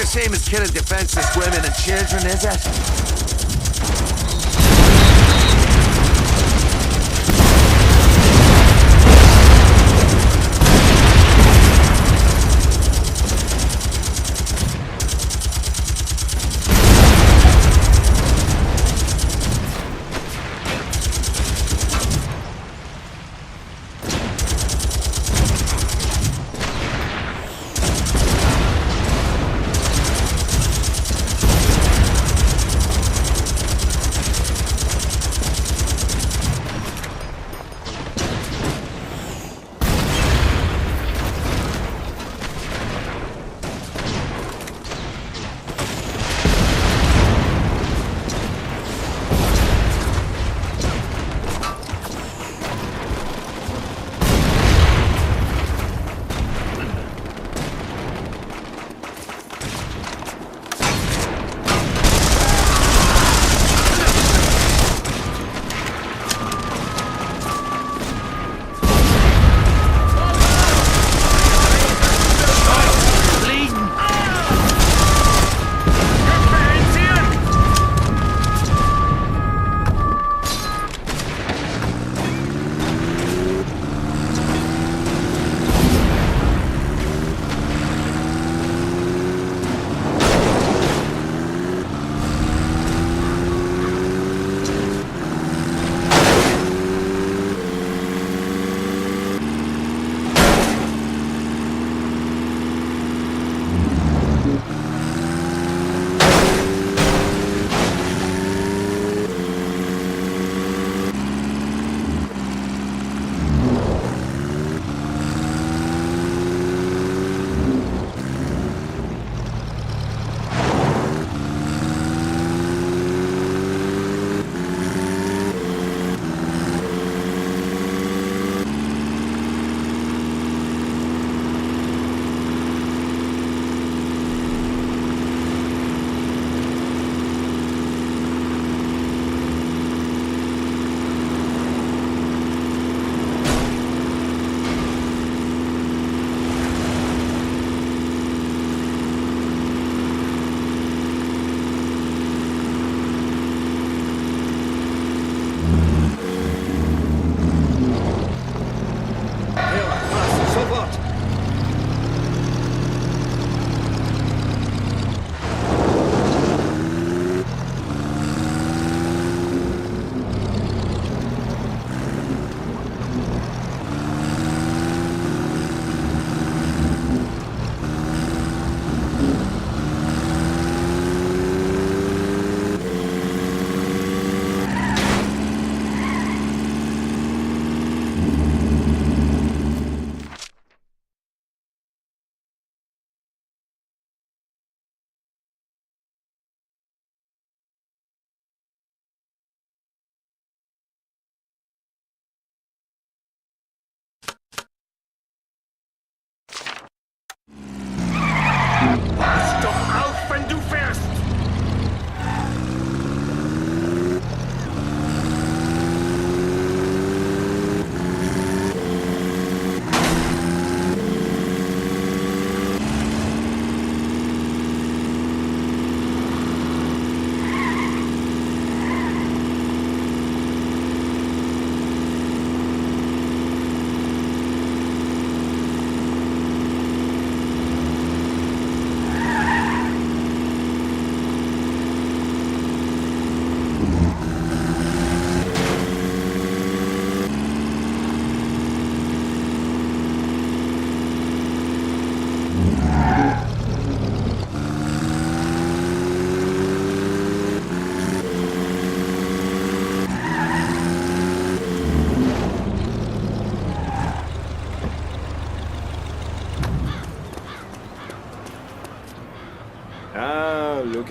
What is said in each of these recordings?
the same as killing defenseless women and children, is it?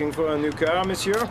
Looking for a new car, monsieur?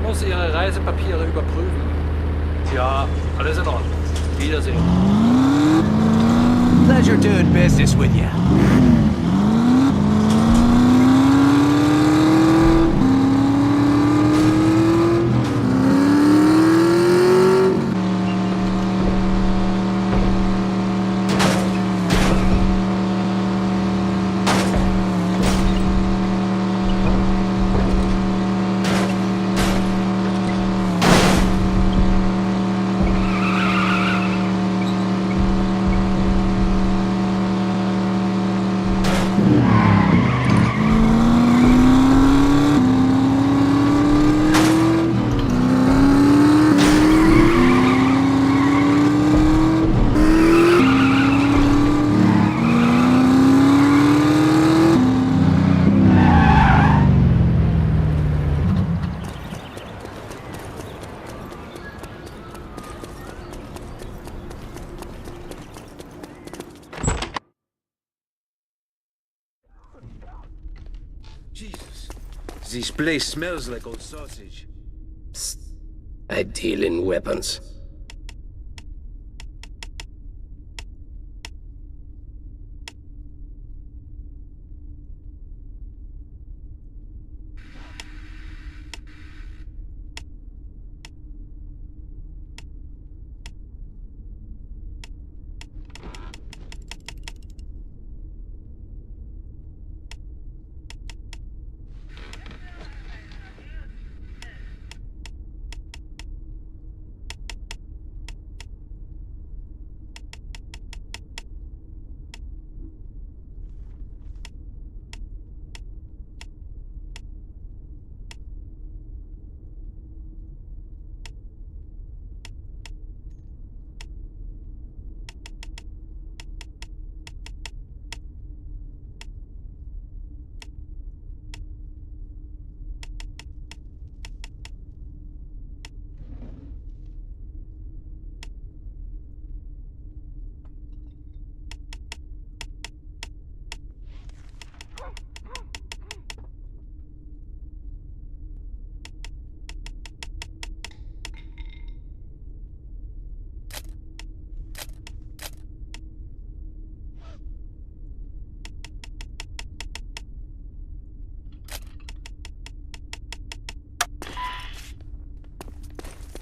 muss Ihre Reisepapiere überprüfen. Ja, alles in Ordnung. Wiedersehen. Pleasure doing business with you. Jesus. This place smells like old sausage. Psst. I deal in weapons.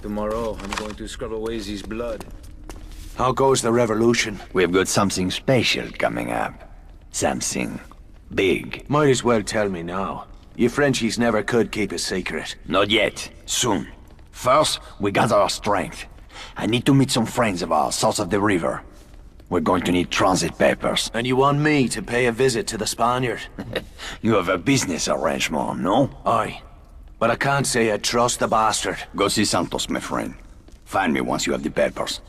Tomorrow, I'm going to scrub away his blood. How goes the revolution? We've got something special coming up. Something big. Might as well tell me now. You Frenchies never could keep a secret. Not yet. Soon. First, we gather our strength. I need to meet some friends of ours south of the river. We're going to need transit papers. And you want me to pay a visit to the Spaniard? You have a business arrangement, no? Aye. But I can't say I trust the bastard. Go see Santos, my friend. Find me once you have the papers.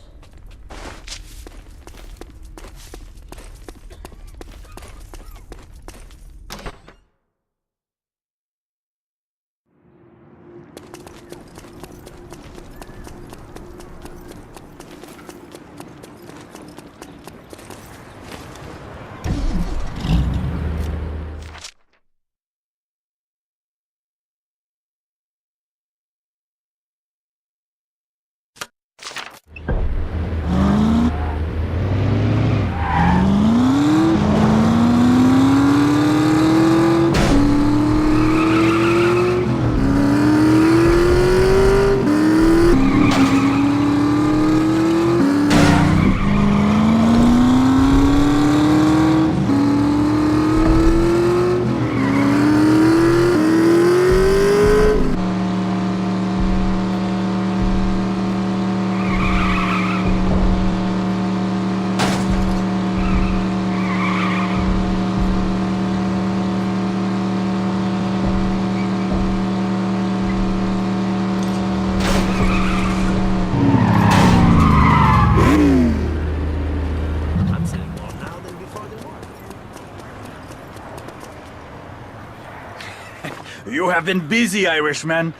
You have been busy, Irishman.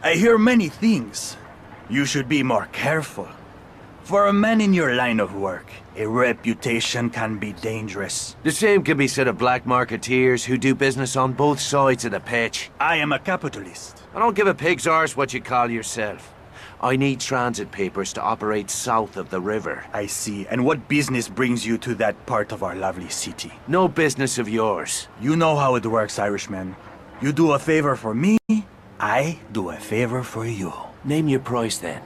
I hear many things. You should be more careful. For a man in your line of work, a reputation can be dangerous. The same can be said of black marketeers who do business on both sides of the pitch. I am a capitalist. I don't give a pig's arse what you call yourself. I need transit papers to operate south of the river. I see. And what business brings you to that part of our lovely city? No business of yours. You know how it works, Irishman. You do a favor for me, I do a favor for you. Name your price then.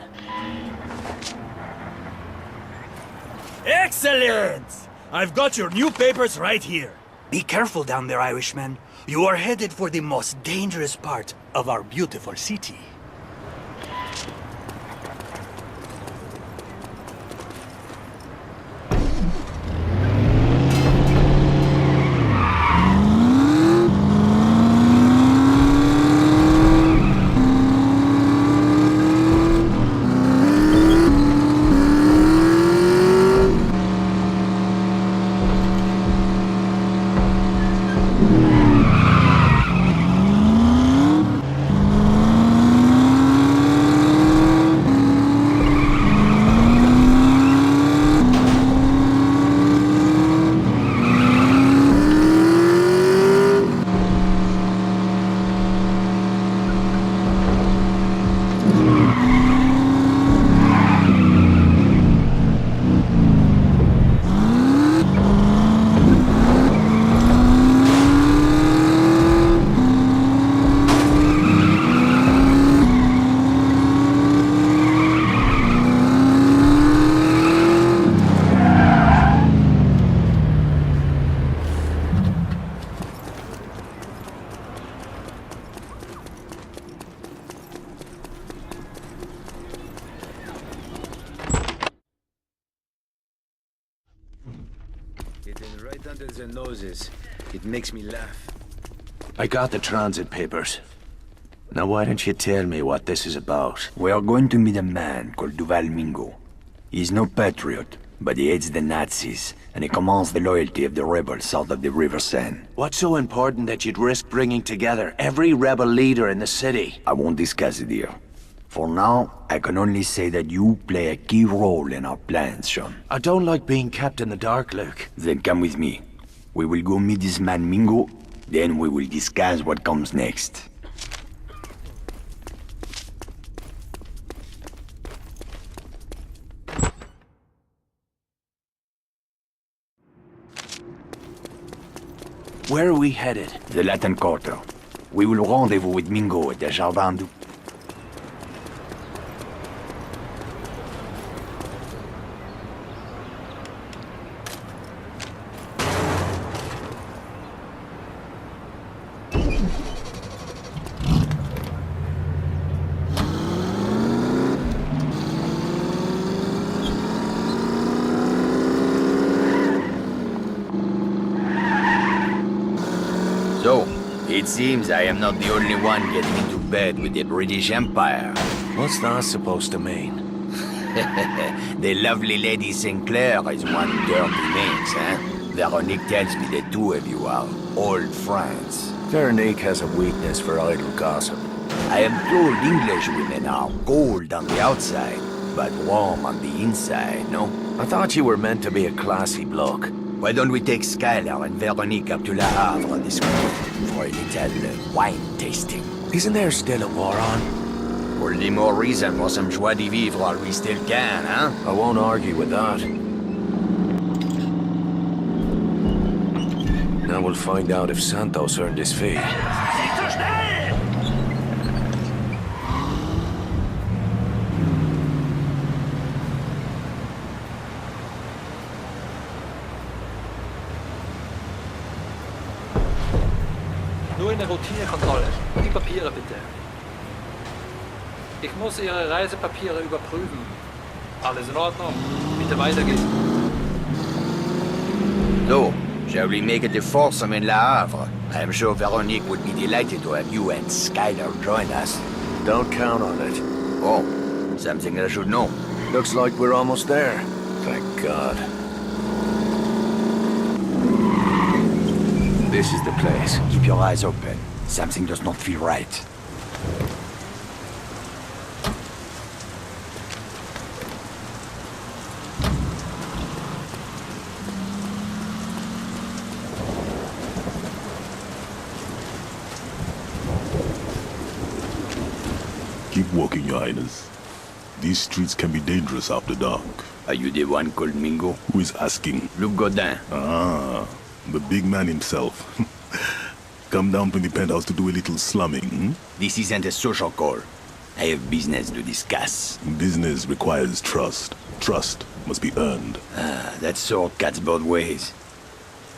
Excellent! I've got your new papers right here. Be careful down there, Irishman. You are headed for the most dangerous part of our beautiful city. Getting right under their noses. It makes me laugh. I got the transit papers. Now why don't you tell me what this is about? We are going to meet a man called Duval Mingo. He's no patriot, but he hates the Nazis, and he commands the loyalty of the rebels south of the River Seine. What's so important that you'd risk bringing together every rebel leader in the city? I won't discuss it here. For now, I can only say that you play a key role in our plans, Sean. I don't like being kept in the dark, Luke. Then come with me. We will go meet this man Mingo, then we will discuss what comes next. Where are we headed? The Latin Quarter. We will rendezvous with Mingo at the Jardin du... So, it seems I am not the only one getting into bed with the British Empire. What's that supposed to mean? The lovely Lady Sinclair is one dirty names, eh? Veronique tells me the two of you are old friends. Veronique has a weakness for idle gossip. I am told English women are cold on the outside, but warm on the inside, no? I thought you were meant to be a classy bloke. Why don't we take Skylar and Veronique up to Le Havre this week for a little wine tasting? Isn't there still a war on? All the more reason for some joie de vivre while we still can, huh? I won't argue with that. Now we'll find out if Santos earned his fee. Nur eine Routinekontrolle. Die Papiere bitte. Ich muss Ihre Reisepapiere überprüfen. Alles in Ordnung? Bitte weitergehen. So, shall we make it to foursome in Le Havre? I am sure Veronique would be delighted to have you and Skylar join us. Don't count on it. Oh, something I should know. Looks like we're almost there. Thank God. This is the place. Keep your eyes open. Something does not feel right. Keep walking, Your Highness. These streets can be dangerous after dark. Are you the one called Mingo? Who is asking? Luc Godin. Ah, the big man himself. Come down from the penthouse to do a little slumming, hmm? This isn't a social call. I have business to discuss. Business requires trust. Trust must be earned. That sword cuts both ways.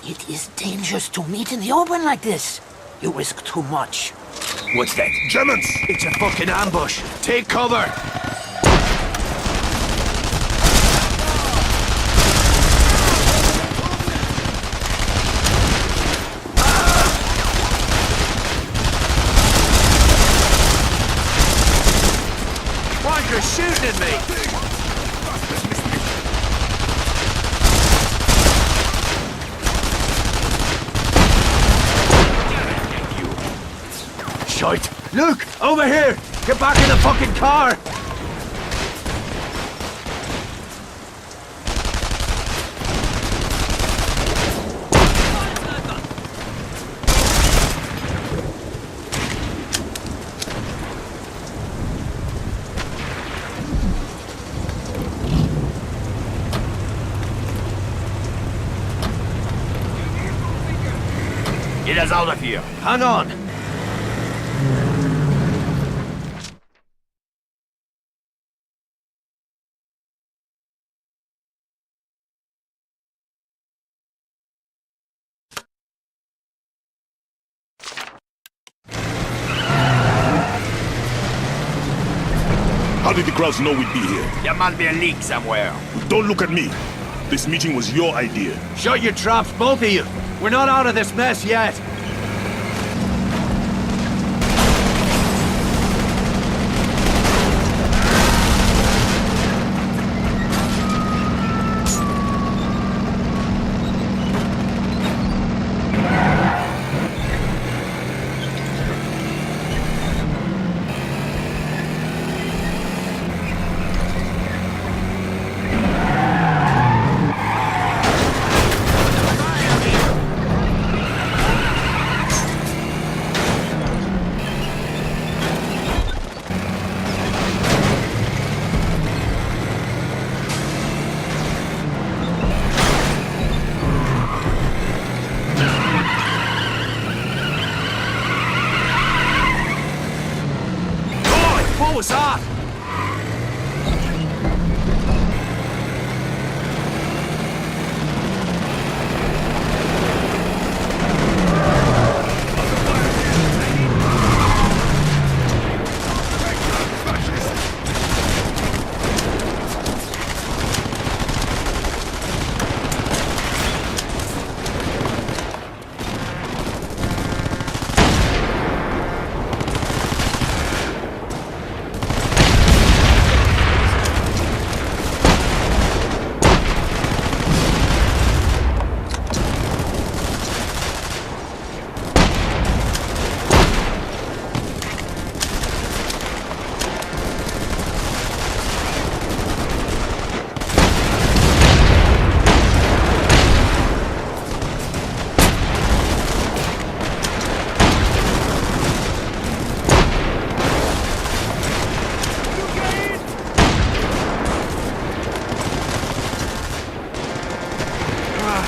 It is dangerous to meet in the open like this. You risk too much. What's that? Germans! It's a fucking ambush. Take cover! Why you're shooting at me? Shite! Luke! Over here! Get back in the fucking car! Get us out of here. Hang on! How did the crowds know we'd be here? There must be a leak somewhere. Don't look at me. This meeting was your idea. Shut your traps, both of you! We're not out of this mess yet! What was that?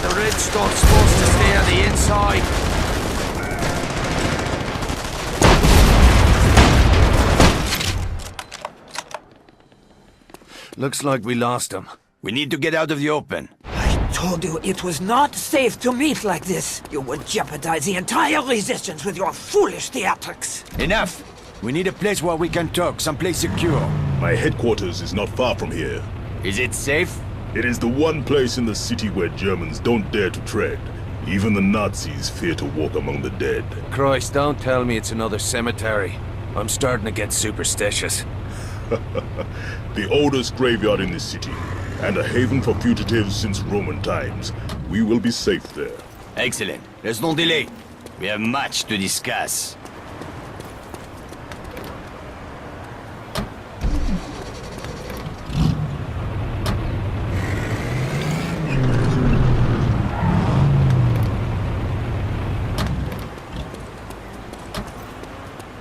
The redstone's supposed to stay on the inside. Looks like we lost him. We need to get out of the open. I told you it was not safe to meet like this. You would jeopardize the entire resistance with your foolish theatrics. Enough! We need a place where we can talk, someplace secure. My headquarters is not far from here. Is it safe? It is the one place in the city where Germans don't dare to tread. Even the Nazis fear to walk among the dead. Christ, don't tell me it's another cemetery. I'm starting to get superstitious. The oldest graveyard in the city, and a haven for fugitives since Roman times. We will be safe there. Excellent. Let's not delay. We have much to discuss.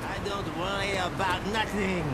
I don't worry about that thing!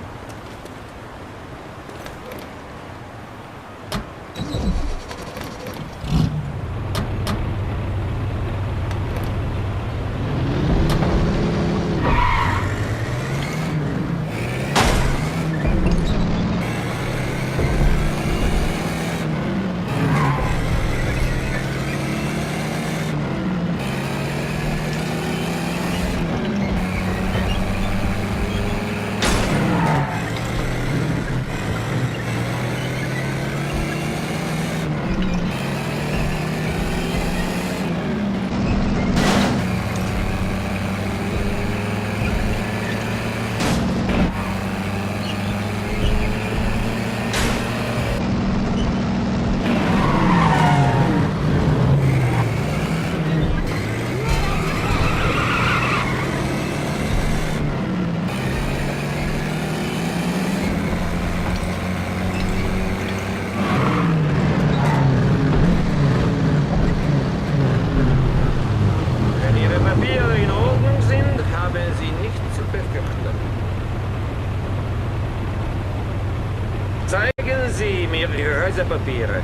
Zeigen Sie mir Ihre Reisepapiere.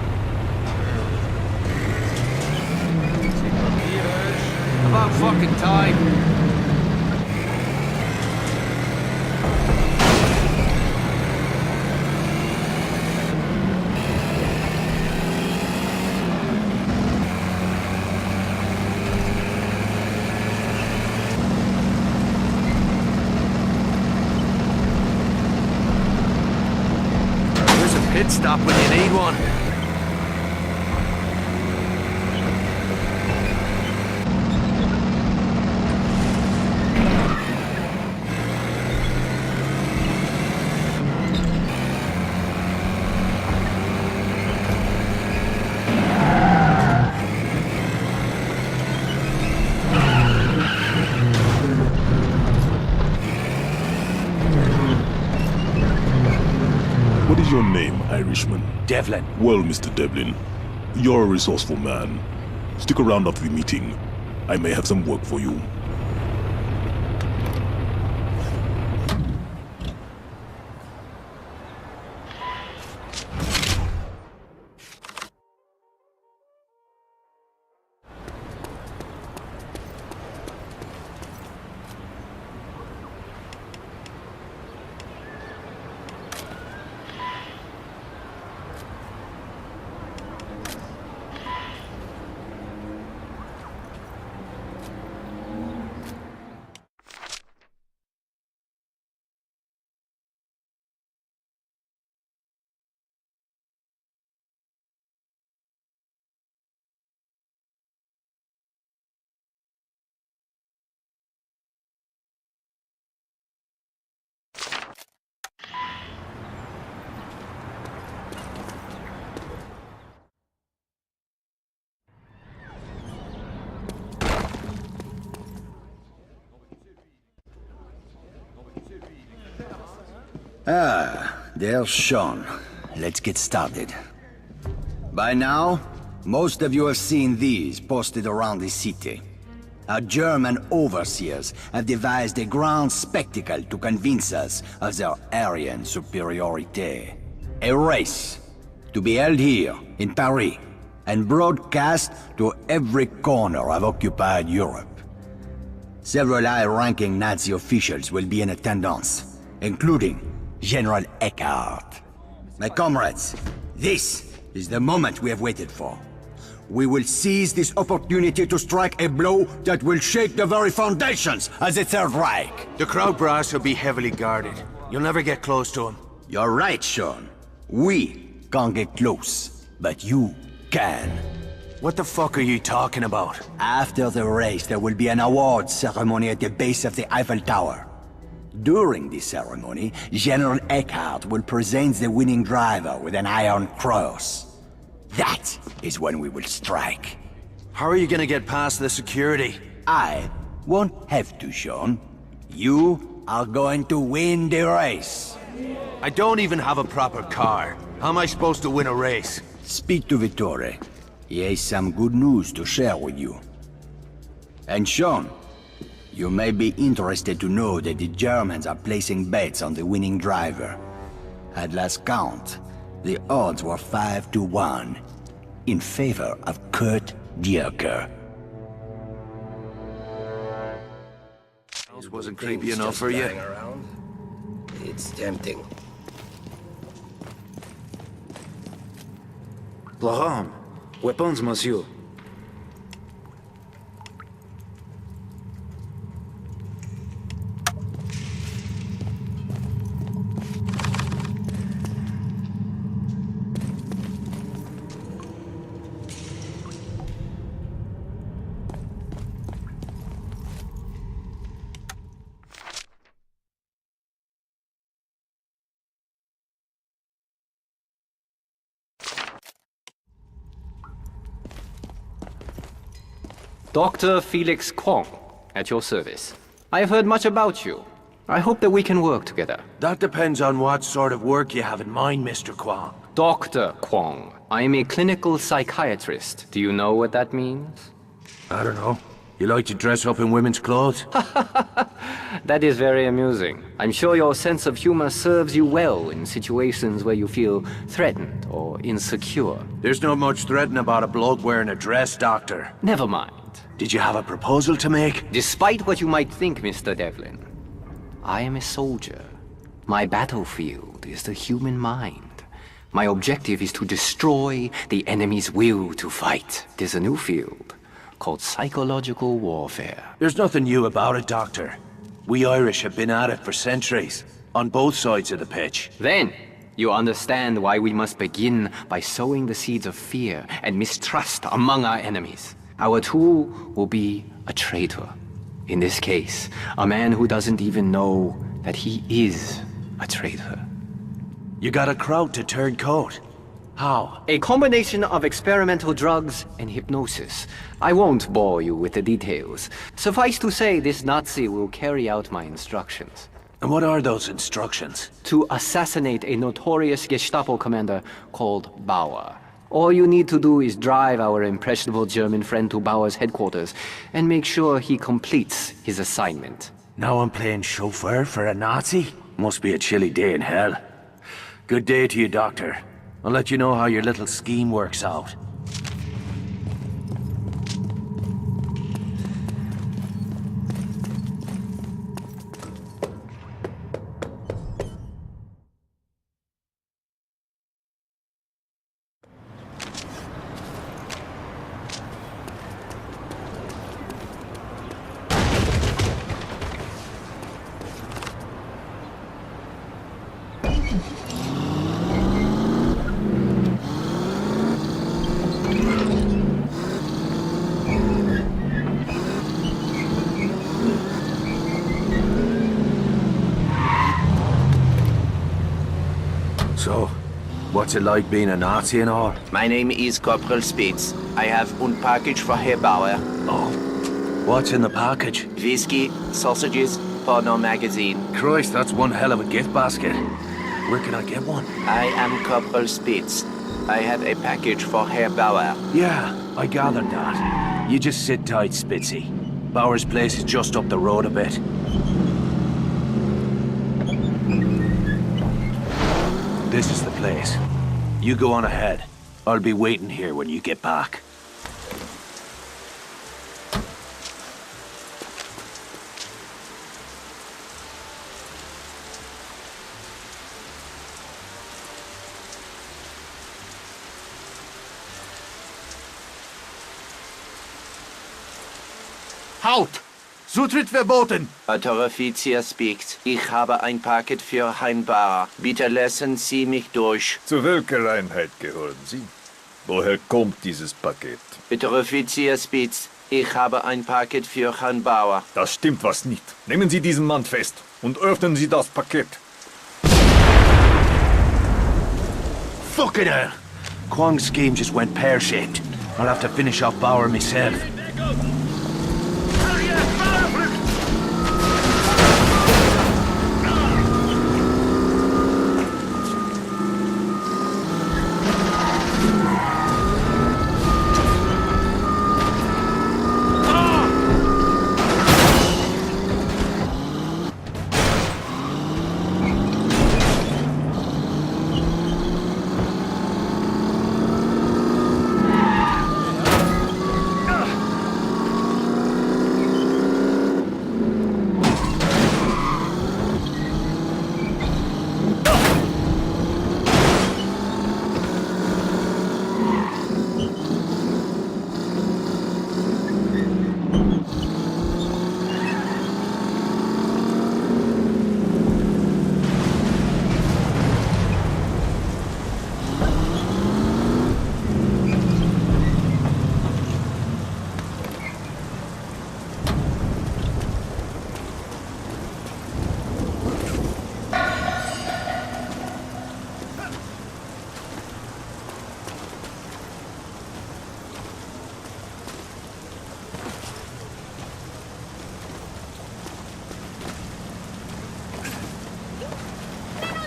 About fucking time. Pit stop when you need one. What is your name, Irishman? Devlin. Well, Mr. Devlin, you're a resourceful man. Stick around after the meeting. I may have some work for you. Ah, there's Sean. Let's get started. By now, most of you have seen these posted around the city. Our German overseers have devised a grand spectacle to convince us of their Aryan superiority. A race to be held here in Paris and broadcast to every corner of occupied Europe. Several high-ranking Nazi officials will be in attendance, including General Eckhart. My comrades, this is the moment we have waited for. We will seize this opportunity to strike a blow that will shake the very foundations of the Third Reich. The crowd brass will be heavily guarded. You'll never get close to him. You're right, Sean. We can't get close, but you can. What the fuck are you talking about? After the race, there will be an award ceremony at the base of the Eiffel Tower. During the ceremony, General Eckhart will present the winning driver with an Iron Cross. That is when we will strike. How are you gonna get past the security? I won't have to, Sean. You are going to win the race. I don't even have a proper car. How am I supposed to win a race? Speak to Vittore. He has some good news to share with you. And Sean, You may be interested to know that the Germans are placing bets on the winning driver. At last count, the odds were 5-1 in favor of Kurt Dierker. House wasn't creepy enough for you. It's tempting. Laurent, weapons, monsieur. Dr. Felix Kwong, at your service. I have heard much about you. I hope that we can work together. That depends on what sort of work you have in mind, Mr. Kwong. Dr. Kwong, I am a clinical psychiatrist. Do you know what that means? I don't know. You like to dress up in women's clothes? That is very amusing. I'm sure your sense of humor serves you well in situations where you feel threatened or insecure. There's not much threatening about a bloke wearing a dress, Doctor. Never mind. Did you have a proposal to make? Despite what you might think, Mr. Devlin, I am a soldier. My battlefield is the human mind. My objective is to destroy the enemy's will to fight. There's a new field called psychological warfare. There's nothing new about it, Doctor. We Irish have been at it for centuries, on both sides of the pitch. Then, you understand why we must begin by sowing the seeds of fear and mistrust among our enemies. Our tool will be a traitor. In this case, a man who doesn't even know that he is a traitor. You got a crowd to turn coat. How? A combination of experimental drugs and hypnosis. I won't bore you with the details. Suffice to say, this Nazi will carry out my instructions. And what are those instructions? To assassinate a notorious Gestapo commander called Bauer. All you need to do is drive our impressionable German friend to Bauer's headquarters and make sure he completes his assignment. Now I'm playing chauffeur for a Nazi? Must be a chilly day in hell. Good day to you, Doctor. I'll let you know how your little scheme works out. So, what's it like being a Nazi and all? My name is Corporal Spitz. I have one package for Herr Bauer. Oh, what's in the package? Whiskey, sausages, porno magazine. Christ, that's one hell of a gift basket. Where can I get one? I am Corporal Spitz. I have a package for Herr Bauer. Yeah, I gathered that. You just sit tight, Spitzy. Bauer's place is just up the road a bit. This is the place. You go on ahead. I'll be waiting here when you get back. Halt! Zutritt verboten! Unteroffizier speaks. Ich habe ein Paket für Herrn Bauer. Bitte lassen Sie mich durch. Zu welcher Einheit gehören Sie? Woher kommt dieses Paket? Unteroffizier Spitz. Ich habe ein Paket für Herrn Bauer. Das stimmt was nicht. Nehmen Sie diesen Mann fest und öffnen Sie das Paket. Fucking hell! Kwong's scheme just went pear-shaped. I'll have to finish off Bauer myself.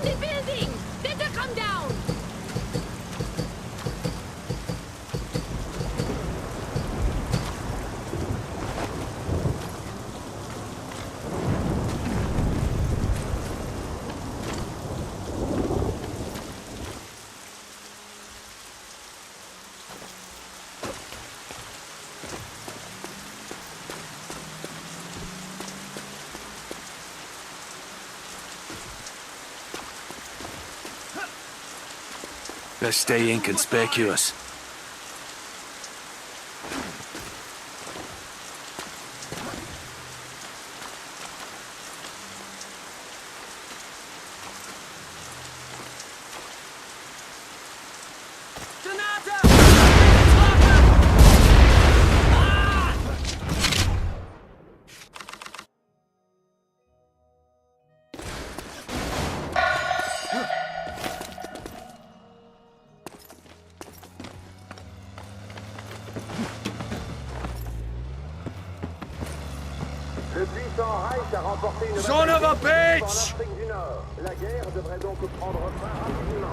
the building! Better come down! Best stay inconspicuous. Son of a bitch! La guerre devrait donc prendre fin rapidement.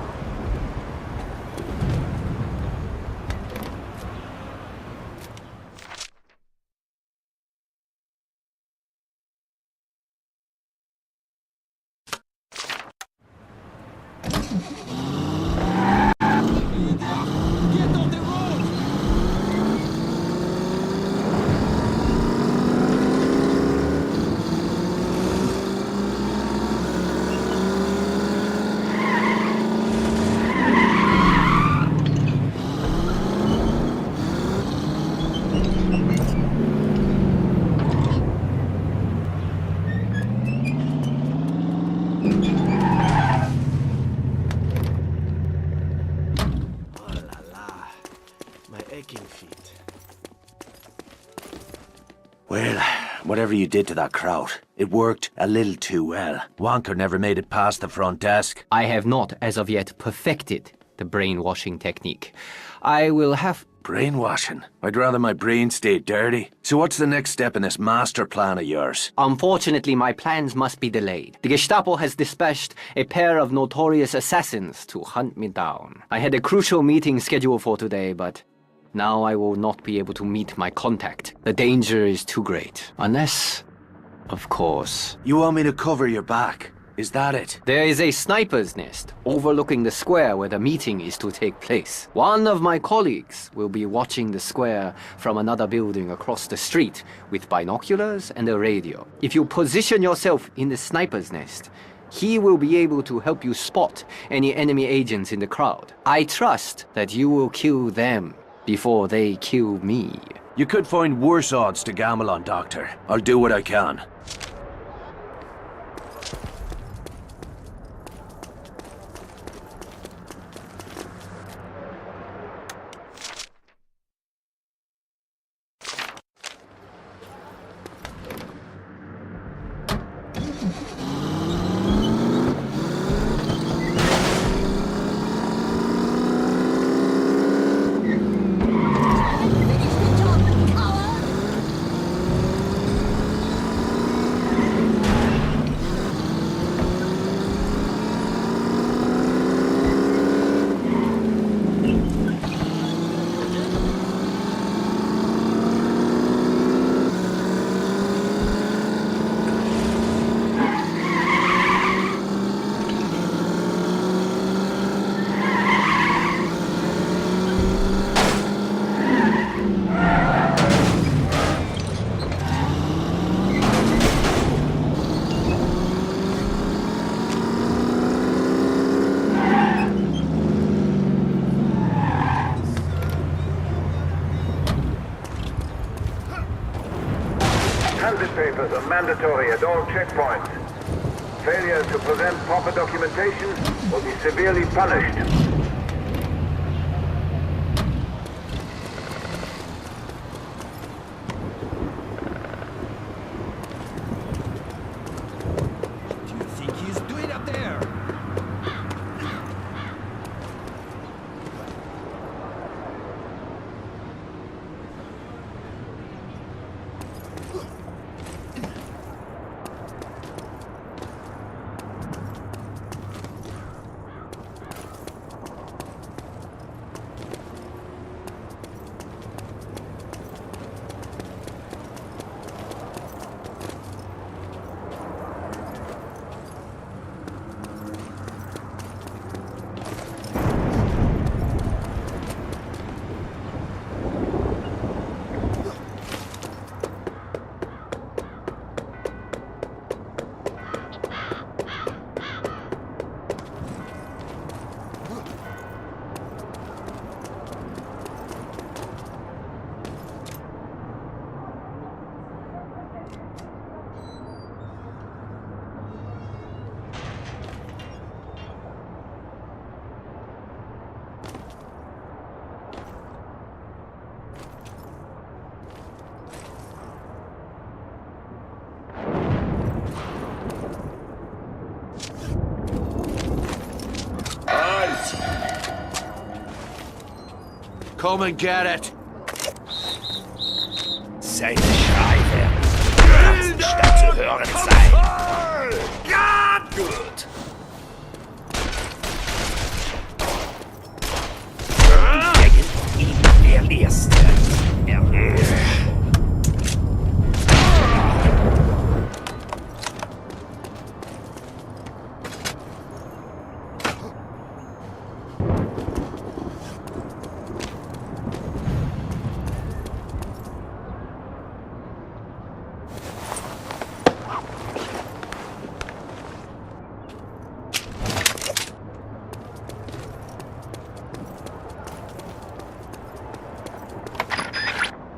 Well, whatever you did to that crowd, it worked a little too well. Wonker never made it past the front desk. I have not, as of yet, perfected the brainwashing technique. I will have... Brainwashing? I'd rather my brain stayed dirty. So what's the next step in this master plan of yours? Unfortunately, my plans must be delayed. The Gestapo has dispatched a pair of notorious assassins to hunt me down. I had a crucial meeting scheduled for today, but now I will not be able to meet my contact. The danger is too great. Unless, of course... You want me to cover your back? Is that it? There is a sniper's nest overlooking the square where the meeting is to take place. One of my colleagues will be watching the square from another building across the street with binoculars and a radio. If you position yourself in the sniper's nest, he will be able to help you spot any enemy agents in the crowd. I trust that you will kill them before they kill me. You could find worse odds to gamble on, Doctor. I'll do what I can. Transit papers are mandatory at all checkpoints. Failure to present proper documentation will be severely punished. Do you think he's doing up there? Come and get it. Seine Schreie statt zu hören sein. Ja, gut. Gegen ihn der Erste.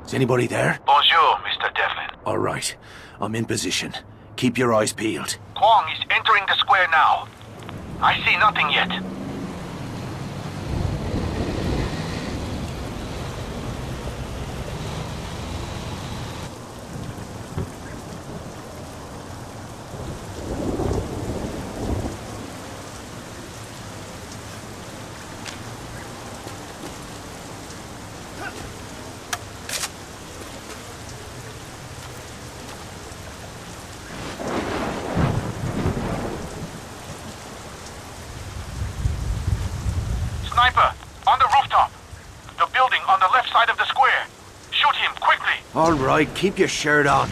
Is anybody there? Bonjour, Mr. Devlin. All right. I'm in position. Keep your eyes peeled. Kwong is entering the square now. I see nothing yet. Sniper, on the rooftop. The building on the left side of the square. Shoot him, quickly. All right, keep your shirt on.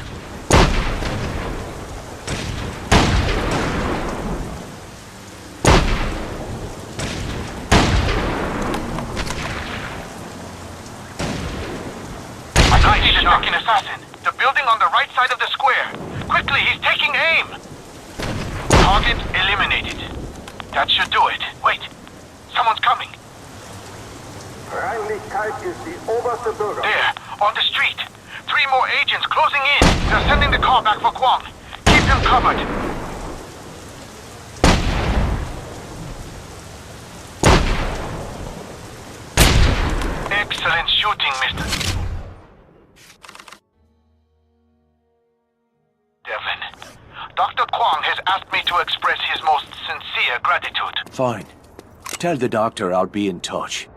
I see the second assassin. The building on the right side of the square. Quickly, he's taking aim. Target eliminated. That should do it. Wait, someone's coming. Reinlichkeit ist die oberste Bürger. There, on the street. 3 more agents closing in. They're sending the car back for Kwong. Keep them covered. Excellent shooting, Mr. Devlin. Dr. Kwong has asked me to express his most sincere gratitude. Fine. Tell the doctor I'll be in touch.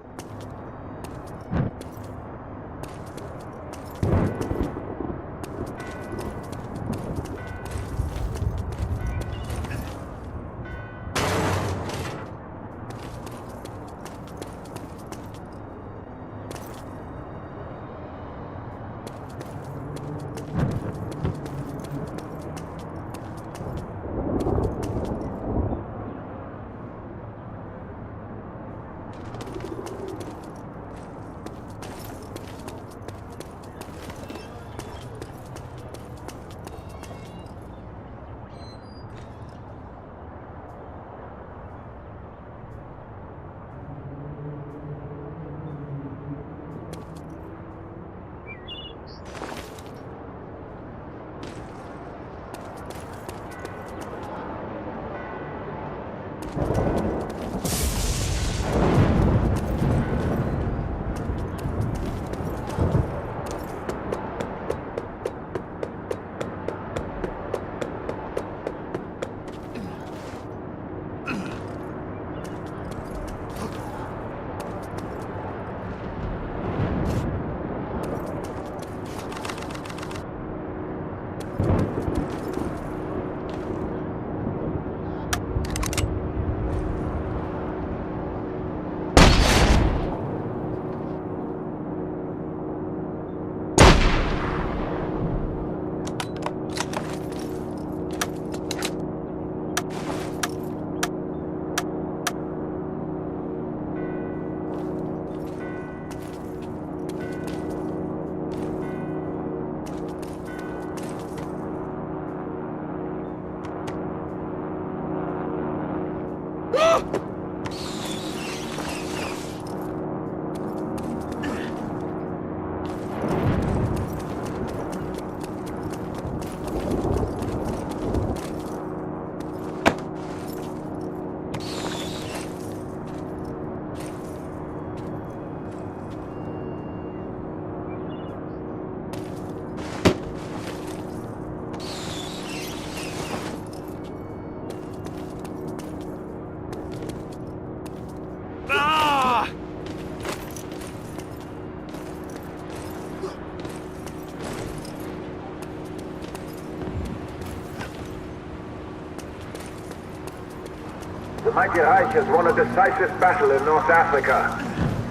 Mighty Reich has won a decisive battle in North Africa.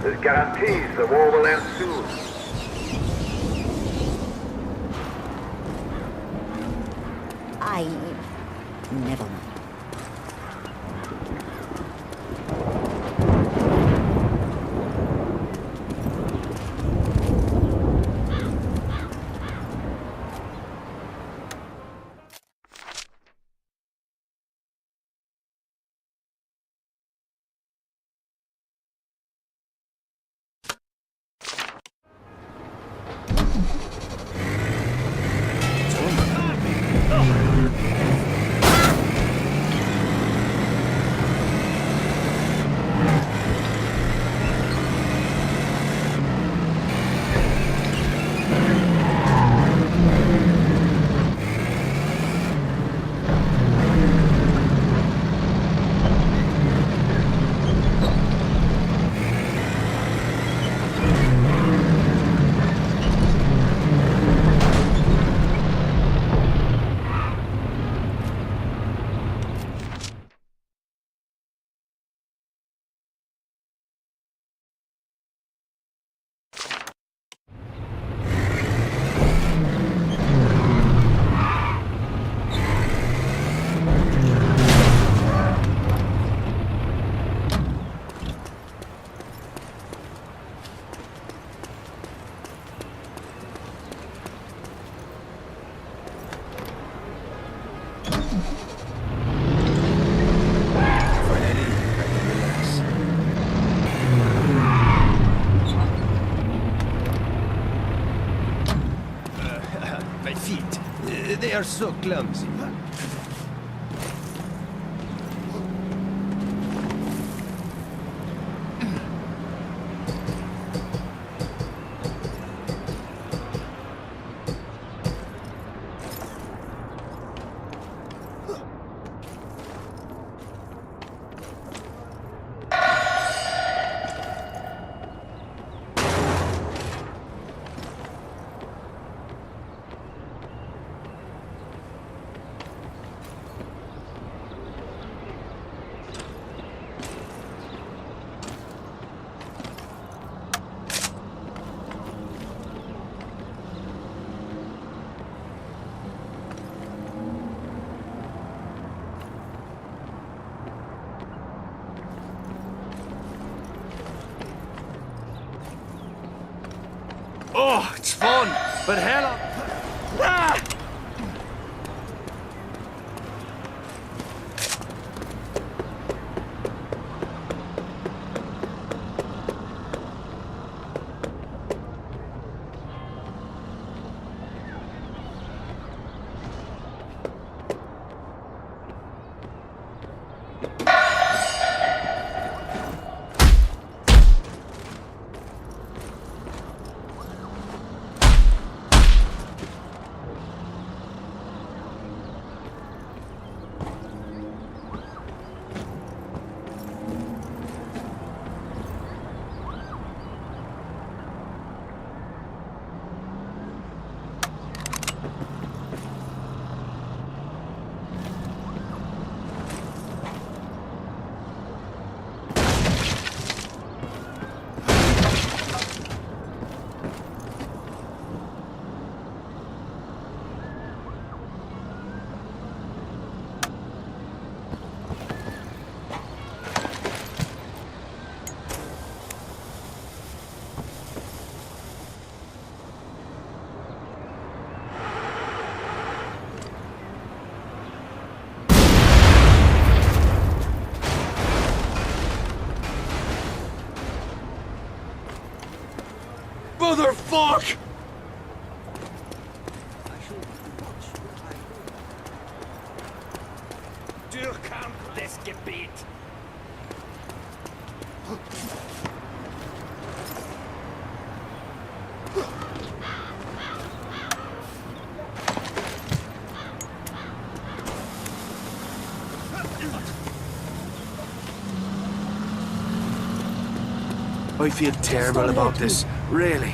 This guarantees the war will end soon. Never mind. My feet. They are so clumsy. Oh, it's fun, but hell... Ah! Motherfuck! Durchkämpft das Gebiet! I feel terrible about this, really.